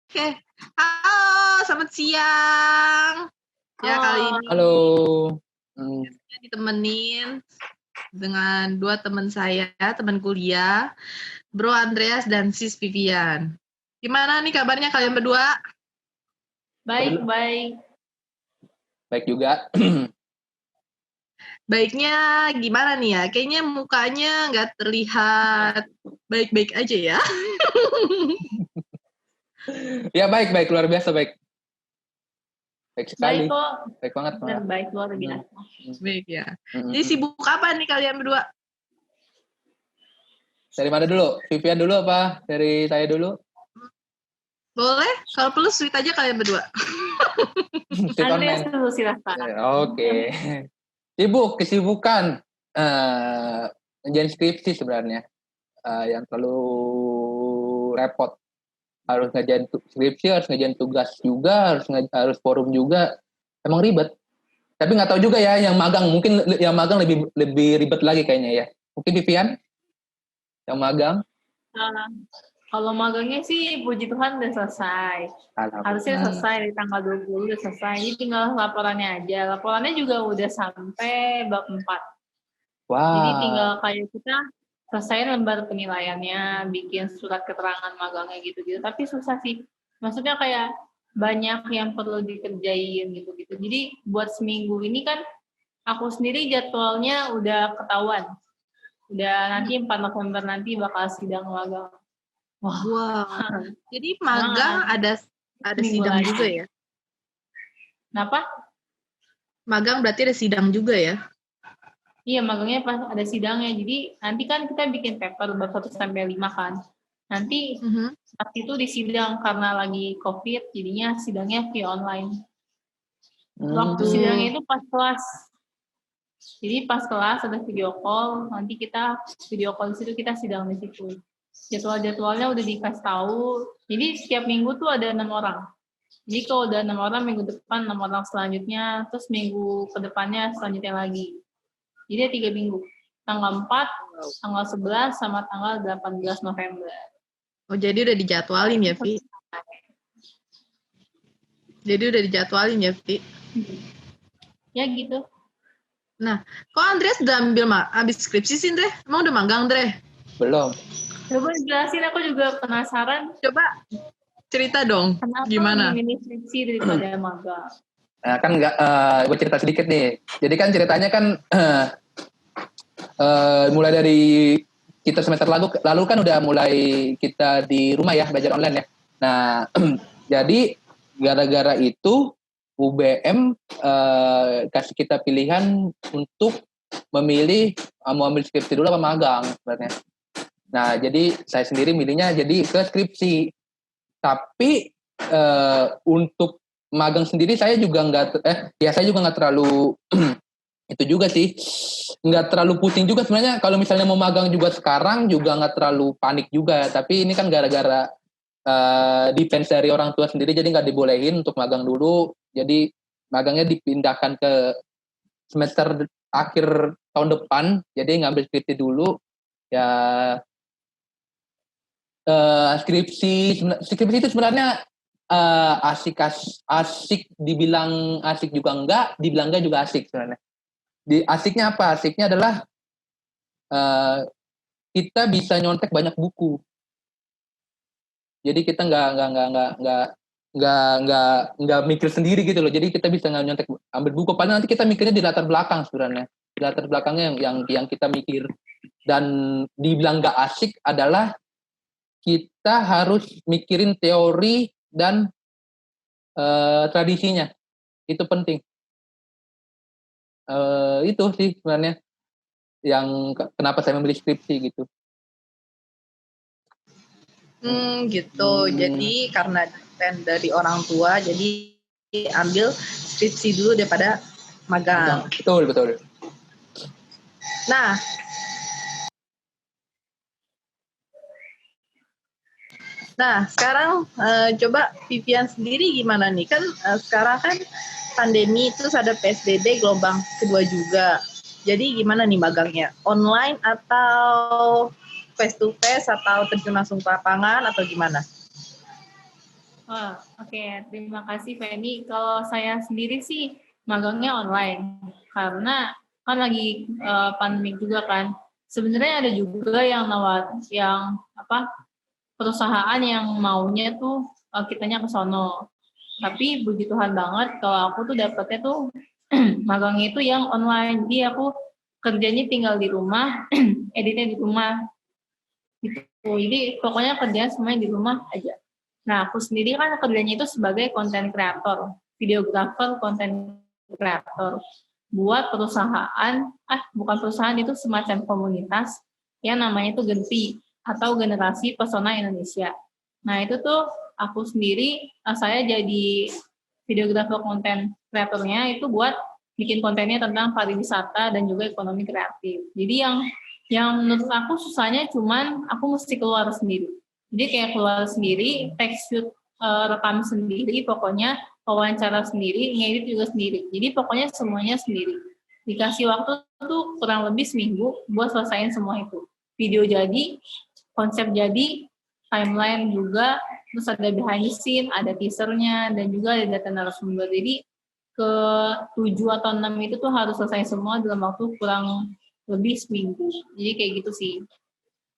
Oke, halo, selamat siang. Ya, kali ini Halo. ditemenin dengan dua teman saya, teman kuliah, Bro Andreas dan Sis Vivian. Gimana nih kabarnya kalian berdua? Baik juga. Baiknya gimana nih ya? Kayaknya mukanya nggak terlihat baik-baik aja ya. Ya baik, luar biasa baik. Baik sekali. Baik kok. Baik banget. Baik luar biasa. Baik ya. Jadi sibuk apa nih kalian berdua? Dari mana dulu? Vivian dulu apa? Dari saya dulu? Boleh, kalau perlu sweet aja kalian berdua. Andreas dulu silahkan. Oke. Kesibukan. Ngerjain skripsi sebenarnya. Yang terlalu repot. Harus ngerjain skripsi, harus ngerjain tugas juga, harus forum juga. Emang ribet. Tapi nggak tahu juga ya yang magang. Mungkin yang magang lebih ribet lagi kayaknya ya. Mungkin Vivian yang magang. Kalau magangnya sih puji Tuhan udah selesai. Harusnya selesai di tanggal 20 udah selesai. Ini tinggal laporannya aja. Laporannya juga udah sampai bab 4. Wow. Jadi tinggal kayak kita selesai lembar penilaiannya, bikin surat keterangan magangnya gitu-gitu. Tapi susah sih. Maksudnya kayak banyak yang perlu dikerjain gitu-gitu. Jadi buat seminggu ini kan aku sendiri jadwalnya udah ketahuan. Udah nanti 4 November nanti bakal sidang magang. Wow. Jadi magang ada sidang juga ya? Kenapa? Magang berarti ada sidang juga ya? Iya, magangnya pas ada sidangnya. Jadi nanti kan kita bikin paper bab 1 sampai 5 kan. Nanti saat itu disidang karena lagi COVID, jadinya sidangnya via online. Waktu sidangnya itu pas kelas. Jadi pas kelas ada video call, nanti kita video call di situ, kita sidang di situ. Jadwalnya udah dikasih tahu. Jadi setiap minggu tuh ada 6 orang. Jadi kalau udah 6 orang, minggu depan 6 orang selanjutnya, terus minggu ke depannya selanjutnya lagi. Jadi ada 3 minggu. Tanggal 4, tanggal 11, sama tanggal 18 November. Oh, jadi udah dijadwalin ya, Vi? Jadi udah dijadwalin ya, Vi? Ya gitu. Nah, kok Andreas udah ambil abis skripsi sih, Andre? Emang udah magang, Andre? Belum. Coba jelasin, aku juga penasaran. Coba cerita dong, kenapa gimana? memilih skripsi daripada magang? Nah, kan gue cerita sedikit nih. Jadi kan ceritanya kan mulai dari kita semester lalu kan udah mulai kita di rumah ya, belajar online ya. Nah, jadi gara-gara itu UBM kasih kita pilihan untuk memilih mau ambil skripsi dulu apa magang sebenarnya. Nah, jadi saya sendiri milihnya jadi ke skripsi. Tapi untuk magang sendiri saya juga nggak terlalu itu juga sih, nggak terlalu pusing juga sebenarnya. Kalau misalnya mau magang juga sekarang juga nggak terlalu panik juga. Tapi ini kan gara-gara defense dari orang tua sendiri, jadi nggak dibolehin untuk magang dulu. Jadi magangnya dipindahkan ke semester akhir tahun depan. Jadi ngambil skripsi dulu ya. Skripsi itu sebenarnya asik dibilang asik juga enggak, dibilang enggak juga asik sebenarnya. Asiknya apa? Asiknya adalah kita bisa nyontek banyak buku. Jadi kita nggak mikir sendiri gitu loh. Jadi kita bisa nyontek ambil buku. Padahal nanti kita mikirnya di latar belakang sebenarnya. Di latar belakangnya yang kita mikir. Dan dibilang nggak asik adalah kita harus mikirin teori dan tradisinya. Itu penting. Itu sih sebenarnya yang kenapa saya memilih skripsi gitu. Gitu. Jadi karena dari orang tua, jadi ambil skripsi dulu daripada magang. Betul. Nah, sekarang coba Vivian sendiri gimana nih? Kan sekarang kan pandemi, terus ada PSBB gelombang kedua juga. Jadi gimana nih magangnya? Online atau face to face atau terjun langsung ke lapangan atau gimana? Oke. Terima kasih Feni. Kalau saya sendiri sih magangnya online karena kan lagi pandemik juga kan. Sebenarnya ada juga yang apa perusahaan yang maunya tuh kitanya ke sono. Tapi puji Tuhan banget kalau aku tuh dapetnya tuh magangnya itu yang online. Jadi aku kerjanya tinggal di rumah, editnya di rumah gitu. Jadi pokoknya kerjaan semuanya di rumah aja. Nah, aku sendiri kan kerjanya itu sebagai konten kreator, videographer, konten kreator buat perusahaan, bukan perusahaan, itu semacam komunitas yang namanya itu Genti atau Generasi Pesona Indonesia. Nah, itu tuh aku sendiri, saya jadi videographer konten kreatornya itu buat bikin kontennya tentang pariwisata dan juga ekonomi kreatif. Jadi yang menurut aku susahnya cuman aku mesti keluar sendiri. Jadi kayak keluar sendiri, text shoot, rekam sendiri, pokoknya wawancara sendiri, ngedit juga sendiri. Jadi pokoknya semuanya sendiri. Dikasih waktu tuh kurang lebih seminggu buat selesaiin semua itu. Video jadi, konsep jadi, timeline juga, terus ada behind the scene, ada teasernya, dan juga ada data narasumber. Jadi ke 7 atau 6 itu tuh harus selesai semua dalam waktu kurang lebih seminggu. Jadi kayak gitu sih.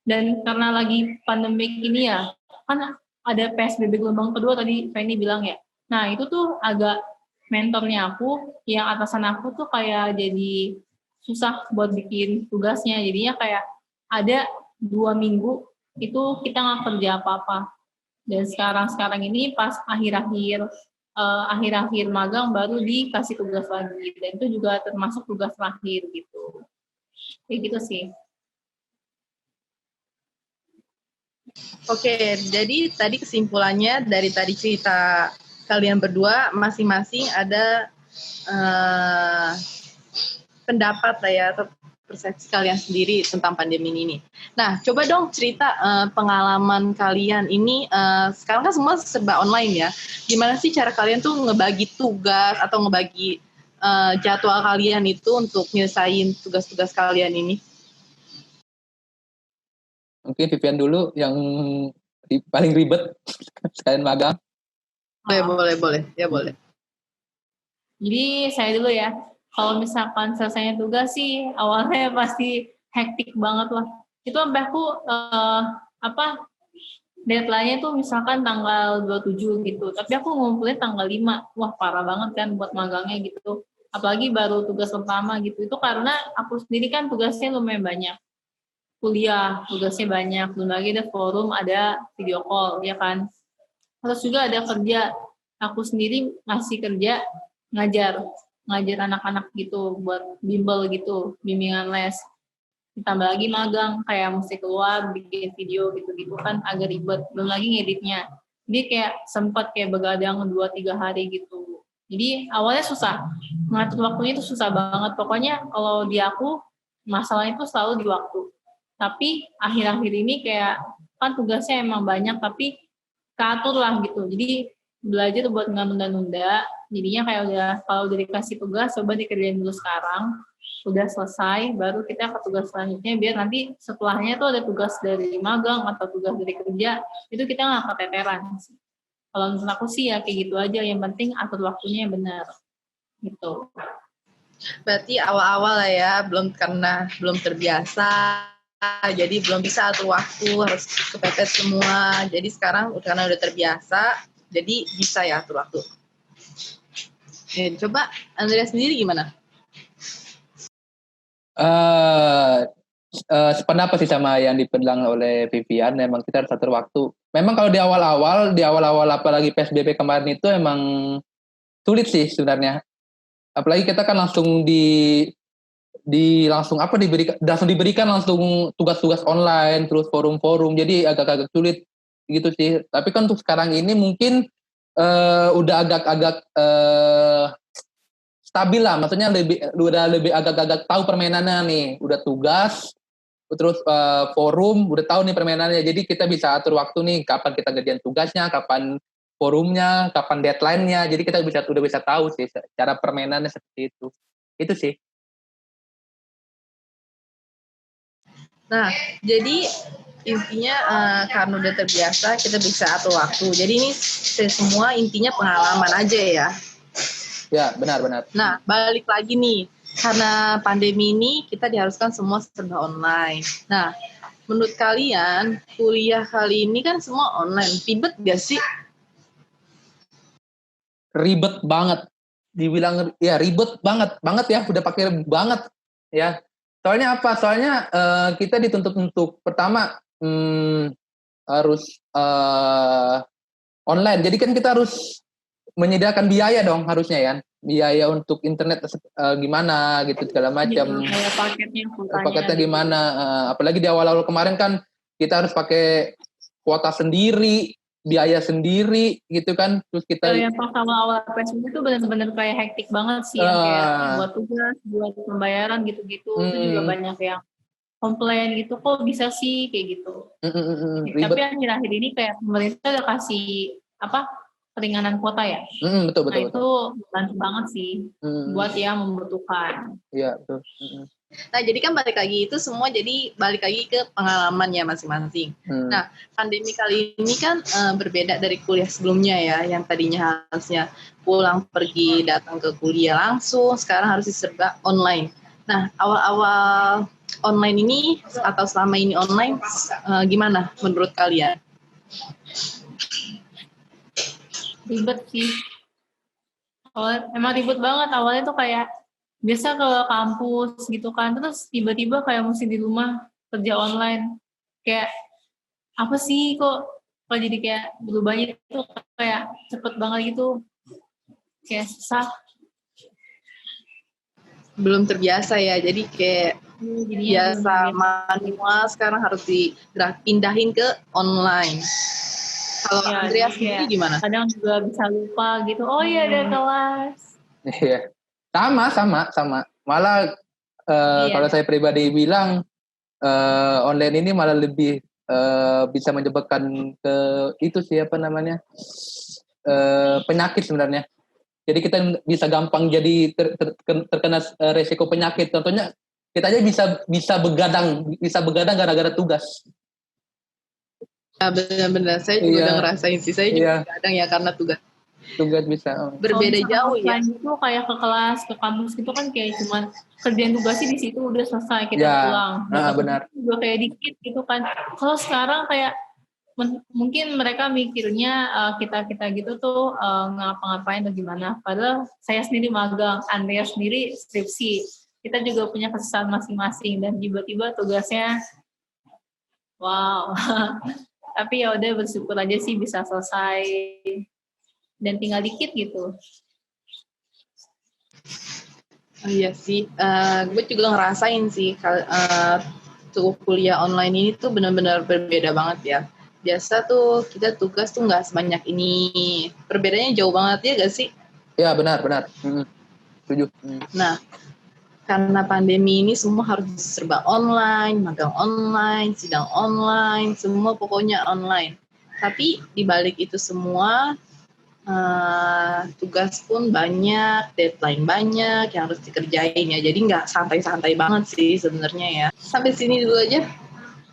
Dan karena lagi pandemik ini ya, kan ada PSBB gelombang kedua tadi Feni bilang ya. Nah itu tuh agak mentornya aku, yang atasan aku tuh kayak jadi susah buat bikin tugasnya. Jadinya kayak ada 2 minggu itu kita nggak kerja apa-apa. Dan sekarang ini pas akhir-akhir magang baru dikasih tugas lagi. Dan itu juga termasuk tugas terakhir gitu. Kayak gitu sih. Oke, jadi tadi kesimpulannya dari tadi cerita kalian berdua masing-masing ada pendapat lah ya atau persepsi kalian sendiri tentang pandemi ini. Nah, coba dong cerita pengalaman kalian ini. Sekarang kan semua serba online ya. Gimana sih cara kalian tuh ngebagi tugas atau ngebagi jadwal kalian itu untuk nyelesain tugas-tugas kalian ini? Mungkin Vivian dulu yang paling ribet sekalian magang. Boleh. Ya boleh. Jadi saya dulu ya. Kalau misalkan selesainya tugas sih awalnya pasti hektik banget lah. Itu sampai aku deadline-nya tuh misalkan tanggal 27 gitu. Tapi aku ngumpulin tanggal 5. Wah, parah banget kan buat magangnya gitu. Apalagi baru tugas pertama gitu. Itu karena aku sendiri kan tugasnya lumayan banyak. Kuliah, tugasnya banyak. Belum lagi ada forum, ada video call, ya kan. Terus juga ada kerja. Aku sendiri ngasih kerja ngajar anak-anak gitu buat bimbel gitu, bimbingan les. Ditambah lagi magang, kayak mesti keluar bikin video gitu-gitu kan agak ribet. Belum lagi ngeditnya. Jadi kayak sempat kayak begadang 2-3 hari gitu. Jadi awalnya susah. Ngatur waktunya itu susah banget. Pokoknya kalau di aku masalahnya itu selalu di waktu. Tapi akhir-akhir ini kayak kan tugasnya emang banyak tapi keatur lah gitu. Jadi belajar buat nggak nunda-nunda. Jadinya kayak udah kalau udah dikasih tugas coba dikerjain dulu sekarang. Udah selesai baru kita ke tugas selanjutnya biar nanti setelahnya tuh ada tugas dari magang atau tugas dari kerja itu kita nggak keteteran. Kalau menurut aku sih ya kayak gitu aja. Yang penting atur waktunya yang benar gitu. Berarti awal-awal lah ya, belum terbiasa, jadi belum bisa atur waktu, harus kepepet semua. Jadi sekarang karena udah terbiasa, jadi bisa ya atur waktu. Coba Andrea sendiri gimana? Sependapat sih sama yang dibilang oleh Vivian. Memang kita harus atur waktu. Memang kalau di awal-awal apalagi PSBB kemarin itu emang sulit sih sebenarnya. Apalagi kita kan langsung langsung diberikan langsung tugas-tugas online, terus forum-forum, jadi agak-agak sulit gitu sih. Tapi kan untuk sekarang ini mungkin udah agak-agak stabil lah, maksudnya udah lebih agak-agak tahu permainannya nih, udah tugas, terus forum, udah tahu nih permainannya, jadi kita bisa atur waktu nih, kapan kita ngerjain tugasnya, kapan forumnya, kapan deadline-nya, jadi kita udah bisa tahu sih cara permainannya seperti itu sih. Nah, jadi intinya karena udah terbiasa kita bisa atur waktu. Jadi ini semua intinya pengalaman aja ya. Ya, benar. Nah, balik lagi nih. Karena pandemi ini kita diharuskan semua serba online. Nah, menurut kalian kuliah kali ini kan semua online. Ribet gak sih? Ribet banget. Dibilang ya ribet banget ya, udah pakai banget ya. Soalnya apa? Soalnya kita dituntut untuk pertama harus online. Jadi kan kita harus menyediakan biaya dong harusnya ya. Biaya untuk internet gimana gitu segala macam. Paketnya gimana? Apalagi di awal-awal kemarin kan kita harus pakai kuota sendiri, biaya sendiri gitu kan. Terus kita yang pas awal-awal PSBB itu benar-benar kayak hektik banget sih, yang kayak buat tugas, buat pembayaran gitu-gitu. Itu juga banyak yang komplain gitu, kok bisa sih kayak gitu. Tapi akhir-akhir ini kayak pemerintah udah kasih keringanan kuota ya. Betul. Itu bantu banget sih buat yang membutuhkan. Iya, betul. Nah, jadi kan balik lagi itu semua jadi balik lagi ke pengalamannya masing-masing. Nah, pandemi kali ini kan berbeda dari kuliah sebelumnya ya, yang tadinya harusnya pulang pergi datang ke kuliah langsung, sekarang harus diserba online. Nah, awal-awal online ini atau selama ini online gimana menurut kalian? Ribet sih. Emang ribet banget. Awalnya tuh kayak biasa ke kampus gitu kan, terus tiba-tiba kayak mesti di rumah kerja online. Kayak apa sih kok jadi kayak berubahnya itu kayak cepet banget gitu. Kayak susah. Belum terbiasa ya, jadi kayak biasa manual sekarang harus dipindahin ke online. Kalau Andrea sendiri gimana? Kadang juga bisa lupa gitu. Oh iya ada kelas. Iya. Sama. Malah kalau saya pribadi bilang online ini malah lebih bisa menyebabkan ke itu sih penyakit sebenarnya. Jadi kita bisa gampang jadi terkena resiko penyakit. Contohnya kita aja bisa begadang gara-gara tugas. Ya benar-benar, saya juga udah ngerasain sih, saya juga kadang ya karena tugas bisa berbeda jauh ya. Itu kayak ke kelas, ke kampus itu kan kayak cuman kerjaan tugasnya di situ udah selesai kita pulang. Benar. Juga kayak dikit gitu kan. Kalau sekarang kayak mungkin mereka mikirnya kita gitu tuh ngapa-ngapain atau gimana. Padahal saya sendiri magang, Andrea sendiri skripsi. Kita juga punya kesusahan masing-masing dan tiba-tiba tugasnya wow. Tapi ya udah bersyukur aja sih bisa selesai dan tinggal dikit gitu. Iya sih, gue juga ngerasain sih tuh kuliah online ini tuh benar-benar berbeda banget ya. Biasa tuh kita tugas tuh nggak sebanyak ini. Perbedaannya jauh banget ya gak sih? Ya benar. Setuju. Nah, karena pandemi ini semua harus serba online, magang online, sidang online, semua pokoknya online. Tapi dibalik itu semua, tugas pun banyak, deadline banyak yang harus dikerjain ya. Jadi nggak santai-santai banget sih sebenarnya ya. Sampai sini dulu aja.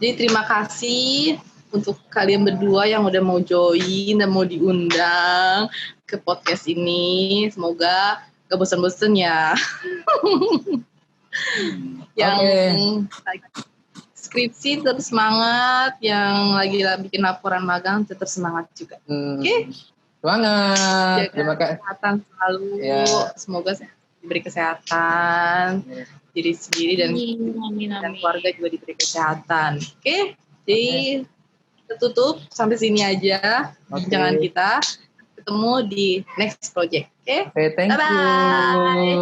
Jadi terima kasih untuk kalian berdua yang udah mau join dan mau diundang ke podcast ini. Semoga gak bosan-bosan ya. Yang skripsi terus semangat, yang lagi bikin laporan magang tetap semangat juga. Oke. Semangat. Jaga kesehatan selalu. Ya. Semoga diberi kesehatan diri sendiri dan keluarga juga diberi kesehatan. Oke. Jadi kita tutup sampai sini aja bincangan kita. Ketemu di next project. Oke. Thank you.